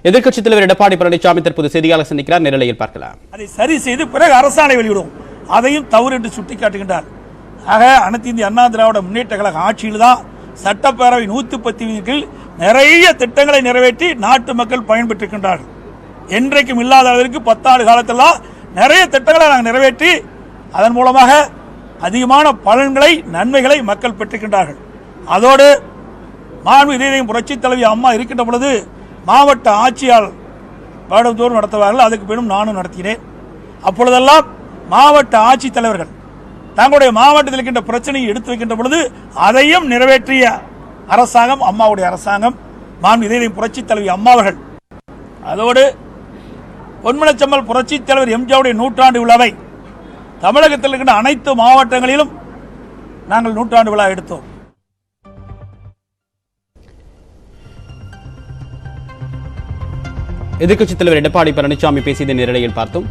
எதிர்க்கட்சித் தலைவர் எடப்பாடி பழனிசாமி தற்போது செய்தியாளர் சந்திக்கிறார். நேரலையில் பார்க்கலாம். அதை சரி செய்து பிறகு அரசாணை வெளியிடும், அதையும் தவறு என்று சுட்டிக்காட்டுகின்றார். ஆக அனைத்து இந்திய அண்ணா திராவிட முன்னேற்ற கழக ஆட்சியில் தான் சட்டப்பேரவை 110 கீழ் நிறைய திட்டங்களை நிறைவேற்றி நாட்டு மக்கள் பயன்பெற்றிருக்கின்றார்கள். என்றைக்கும் இல்லாத அளவிற்கு 10 ஆண்டு காலத்தெல்லாம் நிறைய திட்டங்களை நாங்கள் நிறைவேற்றி அதன் மூலமாக அதிகமான பலன்களை நன்மைகளை மக்கள் பெற்றிருக்கின்றார்கள். அதோடு மாண்பு இதயம் புரட்சித் தலைவி அம்மா இருக்கின்ற பொழுது மாவட்ட ஆட்சியாளர் வருடந்தோறும் நடத்துவார்கள். அதுக்கு பின்னும் நானும் நடத்தினேன். அப்பொழுதெல்லாம் மாவட்ட ஆட்சித்தலைவர்கள் தங்களுடைய மாவட்டத்தில் இருக்கின்ற பிரச்சனையை எடுத்து வைக்கின்ற பொழுது அதையும் நிறைவேற்றிய அரசாங்கம் அம்மாவுடைய அரசாங்கம், மாண்பு இதயம் புரட்சித் தலைவி அம்மா அவர்கள். அதோடு பொன்மனச்செம்மல் புரட்சித் தலைவர் எம்ஜிஆருடைய 100ஆண்டு விழாவை தமிழகத்தில் இருக்கின்ற அனைத்து மாவட்டங்களிலும் நாங்கள் 100ஆண்டு விழா எடுத்தோம். எதிர்க்கட்சித் தலைவர் எடப்பாடி பழனிசாமி பேசியதை நேரலையில் பார்த்தோம்.